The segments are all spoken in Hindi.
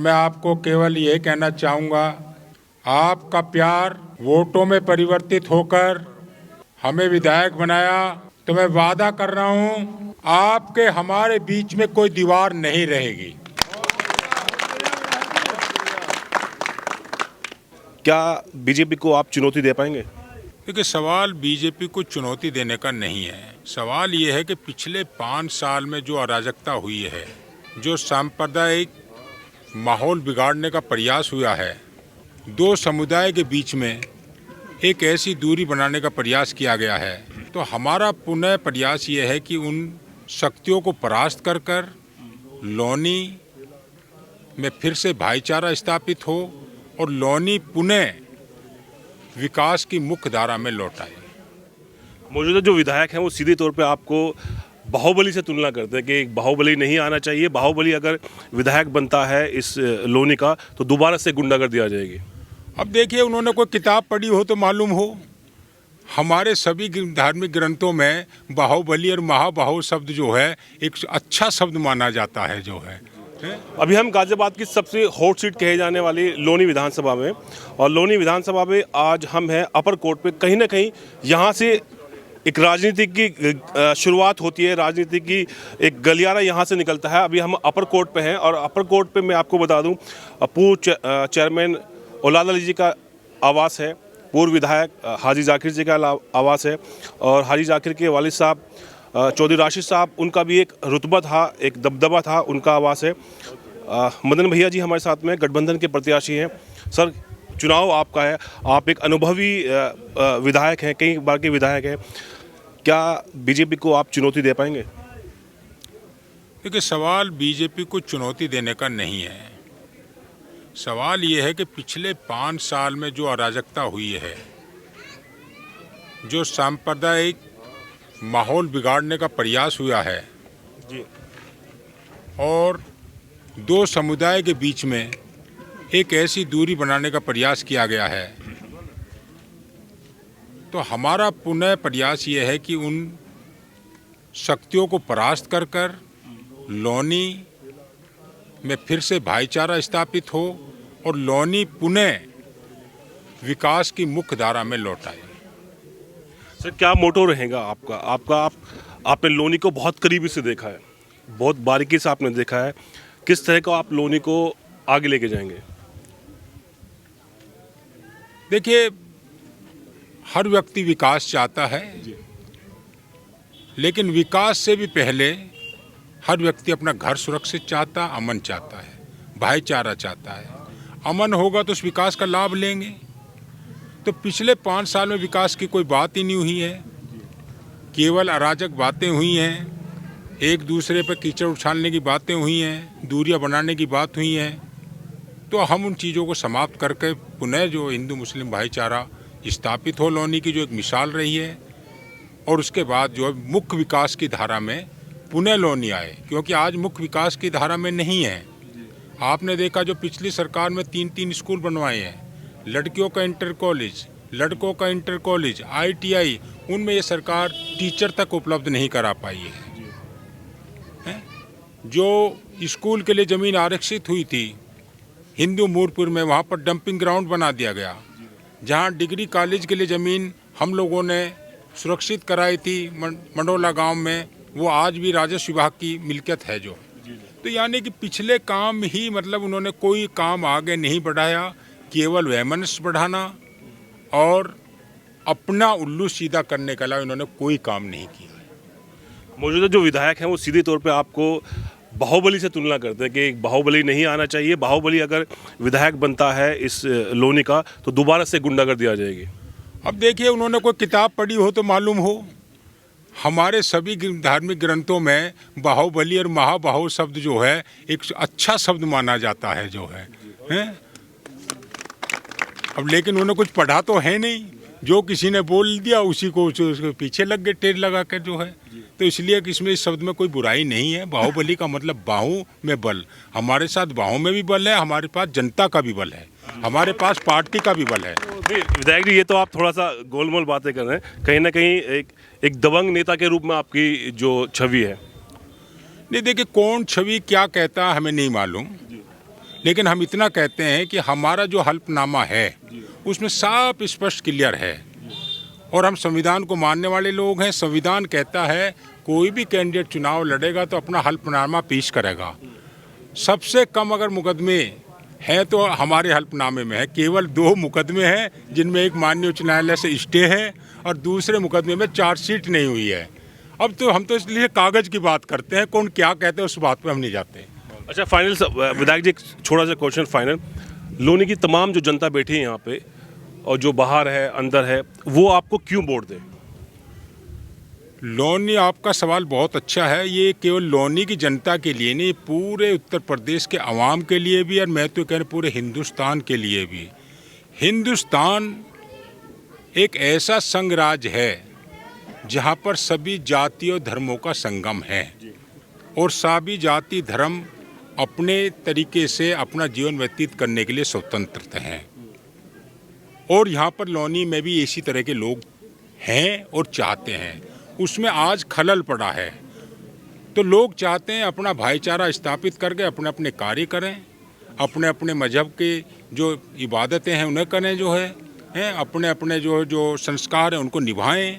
मैं आपको केवल ये कहना चाहूँगा, आपका प्यार वोटों में परिवर्तित होकर हमें विधायक बनाया, तो मैं वादा कर रहा हूँ आपके हमारे बीच में कोई दीवार नहीं रहेगी। क्या बीजेपी को आप चुनौती दे पाएंगे? क्योंकि सवाल बीजेपी को चुनौती देने का नहीं है। सवाल ये है कि पिछले 5 साल में जो अराजकता हुई है, जो सांप्रदायिक माहौल बिगाड़ने का प्रयास हुआ है, दो समुदाय के बीच में एक ऐसी दूरी बनाने का प्रयास किया गया है, तो हमारा पुनः प्रयास ये है कि उन शक्तियों को परास्त कर कर लौनी में फिर से भाईचारा स्थापित हो और लौनी पुनः विकास की मुख्य धारा में लौट आए। मौजूदा जो विधायक हैं वो सीधे तौर पे आपको बाहुबली से तुलना करते हैं कि बाहुबली नहीं आना चाहिए, बाहुबली अगर विधायक बनता है इस लोनी का तो दोबारा से गुंडागर्दी आ जाएगी। अब देखिए, उन्होंने कोई किताब पढ़ी हो तो मालूम हो, हमारे सभी धार्मिक ग्रंथों में बाहुबली और महाबाहु शब्द जो है एक अच्छा शब्द माना जाता है जो है। अभी हम गाजियाबाद की सबसे हॉट सीट कहे जाने वाली लोनी विधानसभा में, और लोनी विधानसभा में आज हम हैं अपर कोर्ट पे। कहीं ना कहीं यहाँ से एक राजनीति की शुरुआत होती है, राजनीति की एक गलियारा यहाँ से निकलता है। अभी हम अपर कोर्ट पे हैं और अपर कोर्ट पे मैं आपको बता दूं पूर्व चेयरमैन औलाद अली जी का आवास है, पूर्व विधायक हाजी जाकिर जी का आवास है, और हाजी जाकिर के वालिद साहब चौधरी राशिद साहब, उनका भी एक रुतबा था, एक दबदबा था, उनका आवास है। मदन भैया जी हमारे साथ में गठबंधन के प्रत्याशी हैं। सर, चुनाव आपका है, आप एक अनुभवी विधायक हैं, कई बार के विधायक हैं, क्या बीजेपी को आप चुनौती दे पाएंगे? क्योंकि सवाल बीजेपी को चुनौती देने का नहीं है। सवाल ये है कि पिछले 5 साल में जो अराजकता हुई है, जो सांप्रदायिक माहौल बिगाड़ने का प्रयास हुआ है जी, और दो समुदाय के बीच में एक ऐसी दूरी बनाने का प्रयास किया गया है, तो हमारा पुनः प्रयास ये है कि उन शक्तियों को परास्त कर कर लौनी में फिर से भाईचारा स्थापित हो और लौनी पुनः विकास की मुख्य धारा में लौट आए। सर, क्या मोटो रहेगा आपका? आपने लोनी को बहुत करीबी से देखा है, बहुत बारीकी से आपने देखा है, किस तरह का आप लोनी को आगे लेके जाएंगे? देखिए, हर व्यक्ति विकास चाहता है, लेकिन विकास से भी पहले हर व्यक्ति अपना घर सुरक्षित चाहता, अमन चाहता है, भाईचारा चाहता है। अमन होगा तो उस विकास का लाभ लेंगे। तो पिछले 5 साल में विकास की कोई बात ही नहीं हुई है, केवल अराजक बातें हुई हैं, एक दूसरे पर कीचड़ उछालने की बातें हुई हैं, दूरियां बनाने की बात हुई हैं। तो हम उन चीज़ों को समाप्त करके पुनः जो हिंदू मुस्लिम भाईचारा स्थापित हो लौनी की, जो एक मिसाल रही है, और उसके बाद जो है मुख्य विकास की धारा में पुनः लौनी आए, क्योंकि आज मुख्य विकास की धारा में नहीं है। आपने देखा जो पिछली सरकार में 3-3 स्कूल बनवाए हैं, लड़कियों का इंटर कॉलेज, लड़कों का इंटर कॉलेज, ITI, उनमें ये सरकार टीचर तक उपलब्ध नहीं करा पाई है। जो स्कूल के लिए ज़मीन आरक्षित हुई थी हिंदू मूरपुर में, वहाँ पर डंपिंग ग्राउंड बना दिया गया। जहाँ डिग्री कॉलेज के लिए ज़मीन हम लोगों ने सुरक्षित कराई थी मंडोला गांव में, वो आज भी राजस्व विभाग की मिल्कियत है जो। तो यानी कि पिछले काम ही मतलब उन्होंने कोई काम आगे नहीं बढ़ाया, केवल वैमनस्य बढ़ाना और अपना उल्लू सीधा करने के अलावा इन्होंने कोई काम नहीं किया। मौजूदा जो विधायक हैं वो सीधे तौर पे आपको बाहुबली से तुलना करते हैं कि बाहुबली नहीं आना चाहिए, बाहुबली अगर विधायक बनता है इस लोनी का तो दोबारा से गुंडागर्दी आ जाएगी। अब देखिए, उन्होंने कोई किताब पढ़ी हो तो मालूम हो, हमारे सभी धार्मिक ग्रंथों में बाहुबली और महाबाहु शब्द जो है एक अच्छा शब्द माना जाता है जो है। अब लेकिन उन्होंने कुछ पढ़ा तो है नहीं, जो किसी ने बोल दिया उसी को उसके पीछे लग गए टेर लगा कर जो है। तो इसलिए कि इसमें इस शब्द में कोई बुराई नहीं है। बाहुबली का मतलब बाहू में बल, हमारे साथ बाहू में भी बल है, हमारे पास जनता का भी बल है, हमारे पास पार्टी का भी बल है। विधायक जी, ये तो आप थोड़ा सा गोलमोल बातें कर रहे हैं, कहीं ना कहीं एक दबंग नेता के रूप में आपकी जो छवि है। नहीं, देखिए, कौन छवि क्या कहता है हमें नहीं मालूम, लेकिन हम इतना कहते हैं कि हमारा जो हल्फनामा है उसमें साफ स्पष्ट क्लियर है और हम संविधान को मानने वाले लोग हैं। संविधान कहता है कोई भी कैंडिडेट चुनाव लड़ेगा तो अपना हल्फनामा पेश करेगा। सबसे कम अगर मुकदमे हैं तो हमारे हल्फनामे में है, केवल 2 मुकदमे हैं जिनमें एक माननीय उच्च न्यायालय से स्टे है और दूसरे मुकदमे में चार्जशीट नहीं हुई है। अब तो हम तो इसलिए कागज़ की बात करते हैं, कौन क्या कहते हैं उस बात पे हम नहीं जाते। अच्छा, फाइनल विधायक जी, एक छोटा सा क्वेश्चन फाइनल। लोनी की तमाम जो जनता बैठी है यहाँ पे और जो बाहर है अंदर है, वो आपको क्यों वोट दे? लोनी, आपका सवाल बहुत अच्छा है। ये केवल लोनी की जनता के लिए नहीं, पूरे उत्तर प्रदेश के अवाम के लिए भी और मैं तो कह रहा पूरे हिंदुस्तान के लिए भी। हिंदुस्तान एक ऐसा संघराज्य है जहाँ पर सभी जातियों धर्मों का संगम है और सभी जाति धर्म अपने तरीके से अपना जीवन व्यतीत करने के लिए स्वतंत्र हैं। और यहाँ पर लोनी में भी इसी तरह के लोग हैं और चाहते हैं। उसमें आज खलल पड़ा है तो लोग चाहते हैं अपना भाईचारा स्थापित करके अपने अपने कार्य करें, अपने अपने मजहब के जो इबादतें हैं उन्हें करें, जो है अपने अपने जो संस्कार हैं उनको निभाएं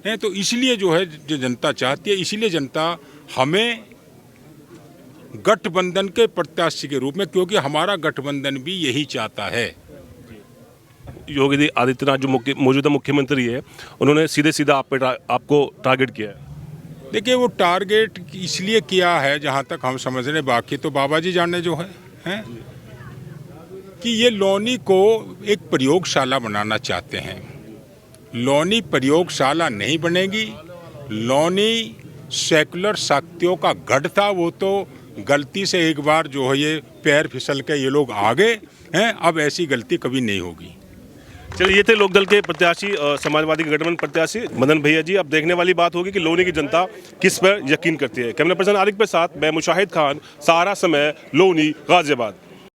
हैं। तो इसलिए जो है जो जनता चाहती है, इसीलिए जनता हमें गठबंधन के प्रत्याशी के रूप में, क्योंकि हमारा गठबंधन भी यही चाहता है। योगी आदित्यनाथ जो मौजूदा मुख्यमंत्री है, उन्होंने सीधे सीधा आपको टारगेट किया है। देखिए, वो टारगेट इसलिए किया है जहाँ तक हम समझ रहे, बाकी तो बाबा जी जाने जो है कि ये लोनी को एक प्रयोगशाला बनाना चाहते हैं। लोनी प्रयोगशाला नहीं बनेगी। लोनी सेकुलर शक्तियों का गढ़ था, वो तो गलती से एक बार जो है ये पैर फिसल के ये लोग आ गए हैं। अब ऐसी गलती कभी नहीं होगी। चलिए, ये थे लोकदल के प्रत्याशी और समाजवादी के गठबंधन प्रत्याशी मदन भैया जी। अब देखने वाली बात होगी कि लोनी की जनता किस पर यकीन करती है। कैमरा पर्सन आरिफ के साथ मैं मुशाहिद खान, सहारा समय, लोनी, गाजियाबाद।